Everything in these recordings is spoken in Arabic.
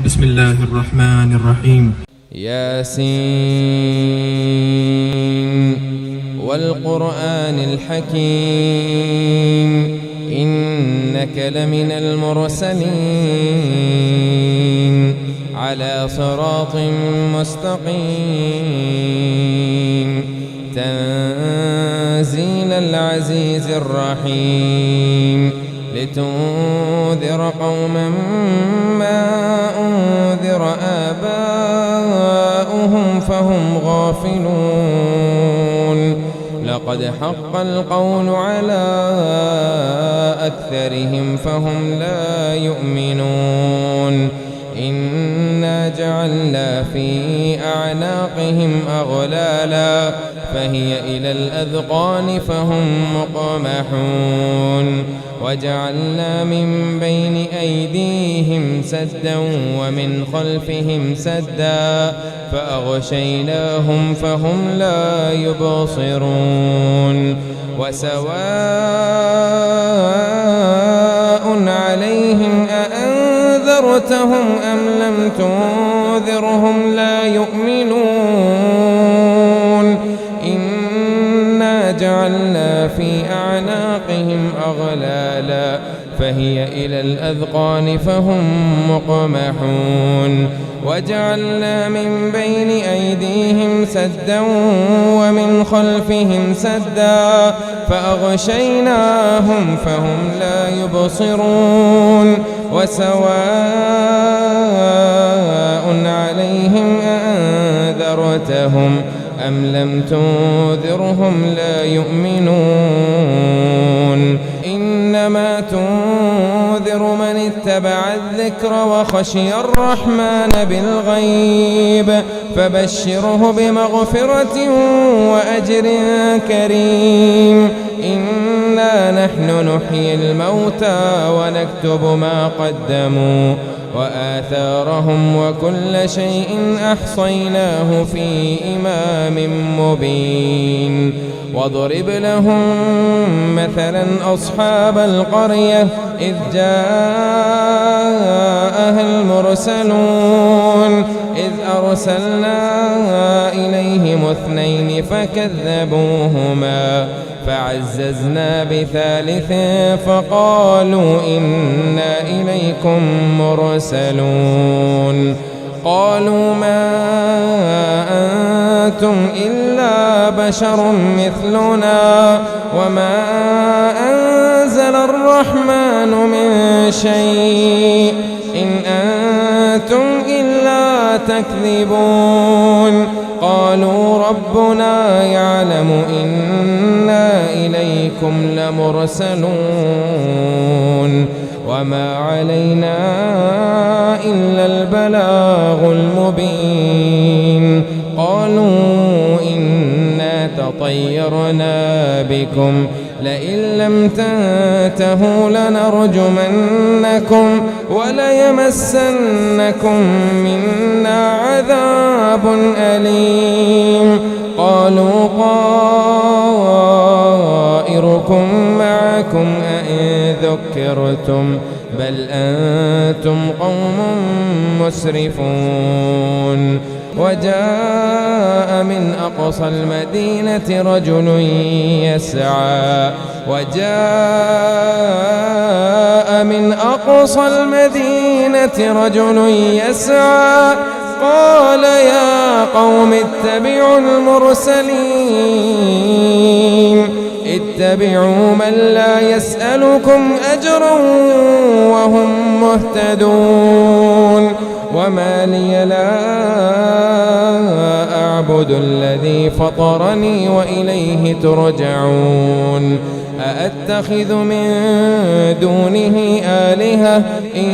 بسم الله الرحمن الرحيم. ياسين والقرآن الحكيم إنك لمن المرسلين على صراط مستقيم تنزيل العزيز الرحيم لتنذر قوما ما أنذر آباؤهم فهم غافلون لقد حق القول على أكثرهم فهم لا يؤمنون إنا جعلنا في أعناقهم أغلالا فهي إلى الأذقان فهم مقمحون وجعلنا من بين أيديهم سدا ومن خلفهم سدا فأغشيناهم فهم لا يبصرون وسواء عليهم أأنذرتهم أم لم تنذرهم لا يؤمنون إنا جعلنا في أعناقهم أغلالا فهي إلى الأذقان فهم مقمحون وجعلنا من بين أيديهم سدا ومن خلفهم سدا فأغشيناهم فهم لا يبصرون وسواء عليهم أأنذرتهم أم لم تنذرهم لا يؤمنون إنما تنذر من اتبع الذكر وخشي الرحمن بالغيب فبشره بمغفرة وأجر كريم إنا نحن نحيي الموتى ونكتب ما قدموا وآثارهم وكل شيء أحصيناه في إمام مبين واضرب لهم مثلا أصحاب القرية إذ جاءها المرسلون إذ أرسلنا إليهم 2 فكذبوهما فعززنا ب3 فقالوا إنا إليكم مرسلون قالوا ما أنتم إلا بشر مثلنا وما أنزل الرحمن من شيء إن أنتم إلا تكذبون قالوا ربنا يعلم إنا إليكم لمرسلون وما علينا إلا البلاغ المبين قالوا إنا تطيرنا بكم لئن لم تنتهوا لنرجمنكم وليمسنكم منا عذاب أليم قالوا طائركم معكم أئن ذكرتم بل أنتم قوم مسرفون وجاء من أقصى المدينة رجل يسعى قال يا قوم اتبعوا المرسلين اتبعوا من لا يسألكم أجرا وهم مهتدون وما لي لا أعبد الذي فطرني وإليه ترجعون أأتخذ من دونه آلهة إن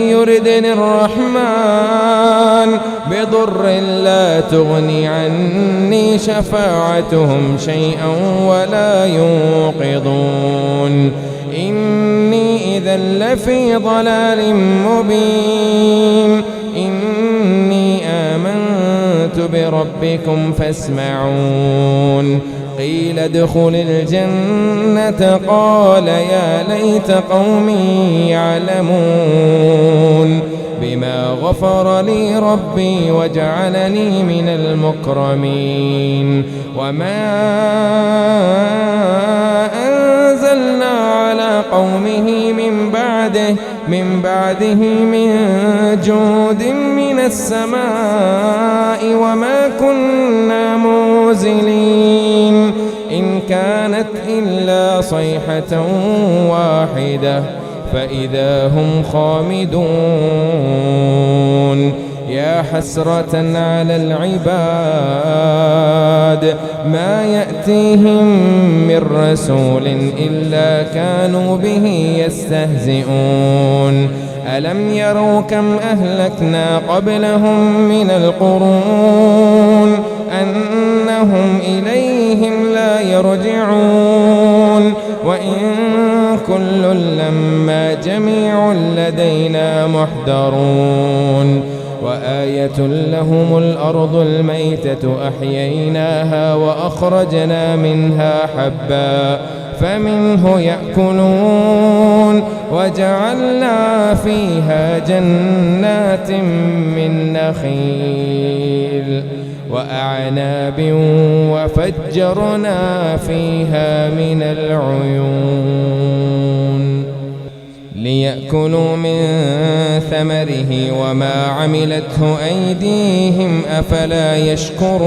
يردني الرحمن بضر لا تغني عني شفاعتهم شيئا ولا ينقذون إني إذا لفي ضلال مبين إني آمنت بربكم فاسمعون قيل ادخل الجنة قال يا ليت قومي يعلمون بما غفر لي ربي وجعلني من المكرمين. وما أنزلنا على قومه من بعده من جود من السماء وما كنا منزلين إن كانت إلا صيحة واحدة فإذا هم خامدون. يا حسرة على العباد ما يأتيهم من رسول إلا كانوا به يستهزئون. ألم يروا كم أهلكنا قبلهم من القرون أنهم إليهم لا يرجعون وإن كل لما جميع لدينا محضرون. وآية لهم الأرض الميتة أحييناها وأخرجنا منها حبا فمنه يأكلون وجعلنا فيها جنات من نخيل وأعناب وفجرنا فيها من العيون ليأكلوا من ثمره وما عملته أيديهم أفلا يشكرون.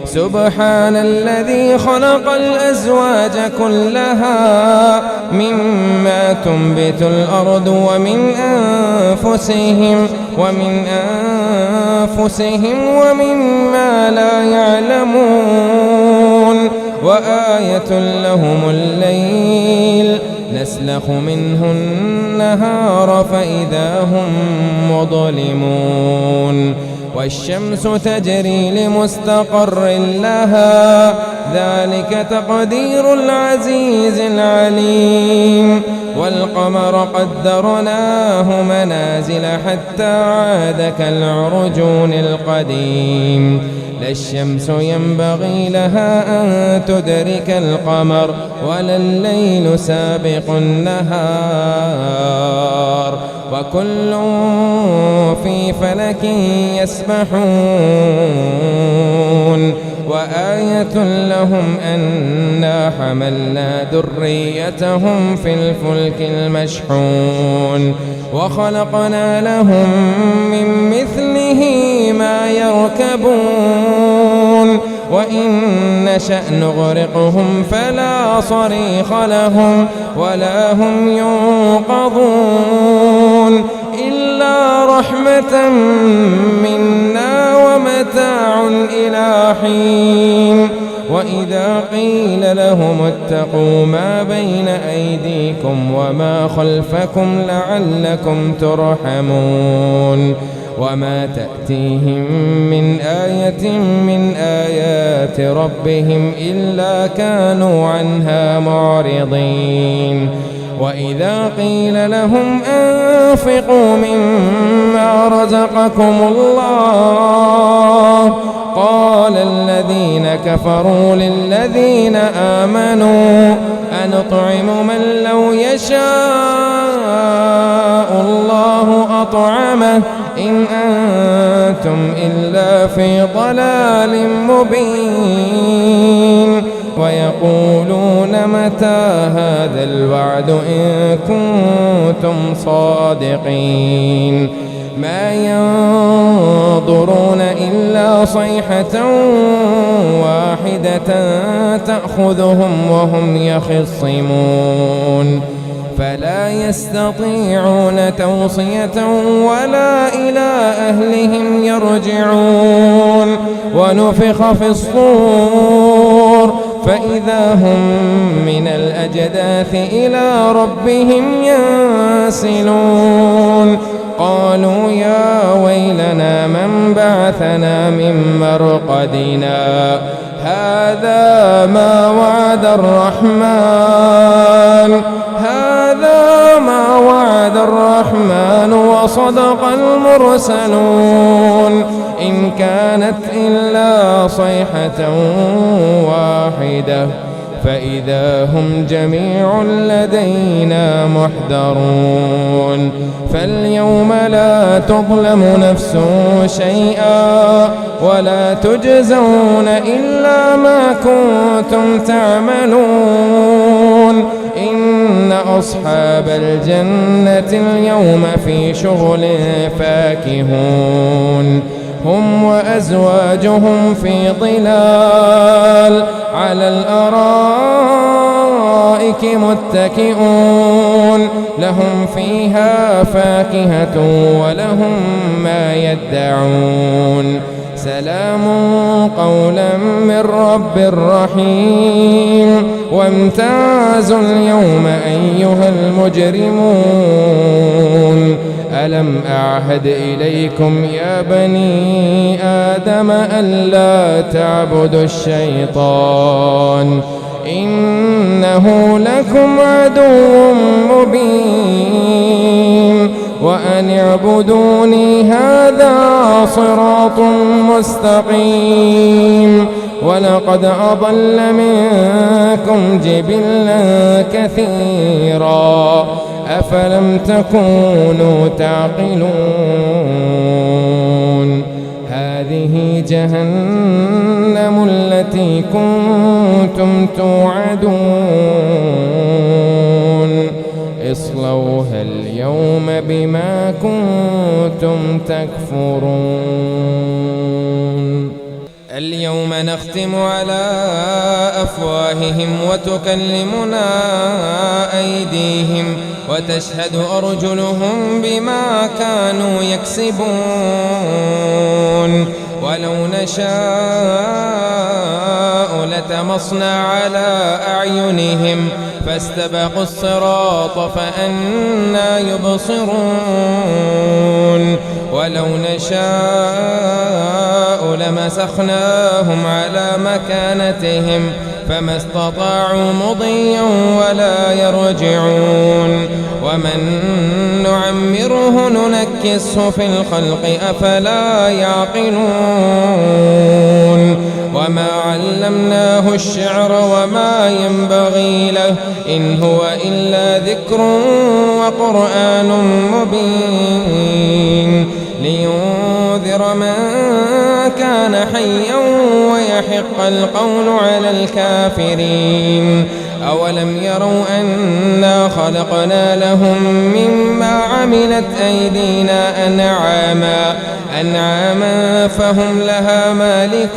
سبحان الذي خلق الأزواج كلها مما تنبت الأرض ومن أنفسهم ومما لا يعلمون. وآية لهم الليل نسلخ منه النهار فإذا هم مظلمون. والشمس تجري لمستقر لها ذلك تقدير العزيز العليم. والقمر قدرناه منازل حتى عاد كالعرجون القديم. لا الشمس ينبغي لها أن تدرك القمر ولا الليل سابق النهار وكل في فلك يسبحون. وآية لهم أنا حملنا ذريتهم في الفلك المشحون وخلقنا لهم من مثله ما يركبون وإن نشأ نغرقهم فلا صريخ لهم ولا هم ينقذون إلا رحمة منا ومتاع إلى حين. وإذا قيل لهم اتقوا ما بين أيديكم وما خلفكم لعلكم ترحمون. وما تأتيهم من آية من آيات ربهم إلا كانوا عنها معرضين. وإذا قيل لهم أنفقوا مما رزقكم الله قال الذين كفروا للذين آمنوا أنطعم من لو يشاء الله أطعمه إن أنتم إلا في ضلال مبين. ويقولون متى هذا الوعد إن كنتم صادقين. ما ينظرون إلا صيحة واحدة تأخذهم وهم يخصمون فلا يستطيعون توصية ولا إلى أهلهم يرجعون. ونفخ في الصور فإذا هم من الأجداث إلى ربهم ينسلون. قالوا يا ويلنا من بعثنا من مرقدنا هذا ما وعد الرحمن وصدق المرسلون إن كانت إلا صيحة واحدة فإذا هم جميع لدينا محضرون فاليوم لا تظلم نفس شيئا ولا تجزون إلا ما كنتم تعملون إن أصحاب الجنة اليوم في شغل فاكهون هم وأزواجهم في ظلال على الأرائك متكئون لهم فيها فاكهة ولهم ما يدعون سلام قولا من رب رحيم وامتازوا اليوم أيها المجرمون ألم أعهد إليكم يا بني آدم ألا تعبدوا الشيطان إنه لكم عدو مبين وأن اعبدوني هذا صراط مستقيم ولقد أضل منكم جبلا كثيرا أفلم تكونوا تعقلون هذه جهنم التي كنتم توعدون اصلوها اليوم بما كنتم تكفرون اليوم نختم على أفواههم وتكلمنا أيديهم وتشهد أرجلهم بما كانوا يكسبون ولو نشاء لتمصنا على أعينهم فاستبقوا الصراط فأنى يبصرون ولو نشاء لمسخناهم على مكانتهم فما استطاعوا مضيا ولا يرجعون ومن نعمره ننكسه في الخلق أفلا يعقلون وما علمناه الشعر وما ينبغي له إن هو إلا ذكر وقرآن مبين لينذر من كان حيا ويحق القول على الكافرين أولم يروا أنا خلقنا لهم مما عملت أيدينا أنعاما فهم لها مالكون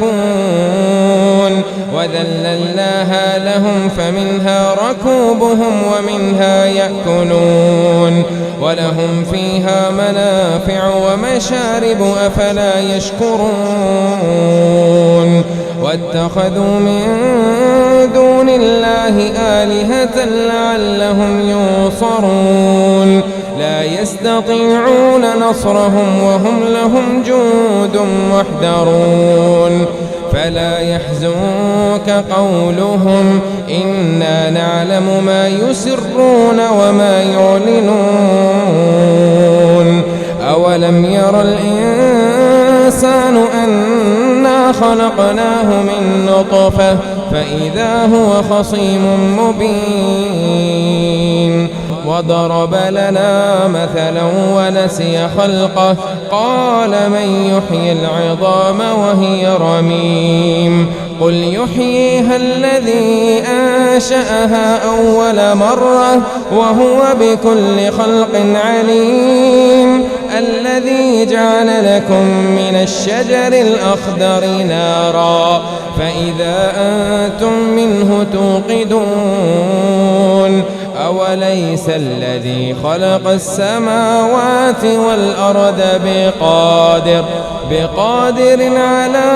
وذللناها لهم فمنها ركوبهم ومنها يأكلون ولهم فيها منافع ومشارب أفلا يشكرون واتخذوا من دون الله آلهة لعلهم ينصرون لا يستطيعون نصرهم وهم لهم جند محضرون فلا يحزنك قولهم إنا نعلم ما يسرون وما يعلنون أولم ير الإنسان أنا خلقناه من نطفة فإذا هو خصيم مبين وضرب لنا مثلا ونسي خلقه قال من يحيي العظام وهي رميم قل يحييها الذي أنشأها أول مرة وهو بكل خلق عليم الذي جعل لكم من الشجر الأخضر نارا فإذا أنتم منه توقدون أوليس الذي خلق السماوات والأرض بقادر على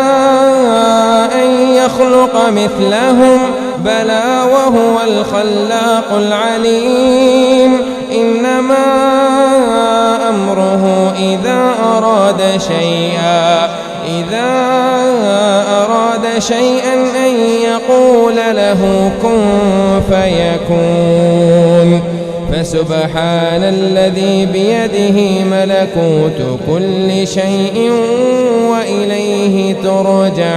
أن يخلق مثلهم بلى وهو الخلاق العليم إنما أمره إذا أراد شيئا أن يقول له كن فيكون فسبحان الذي بيده ملكوت كل شيء وإليه ترجعون.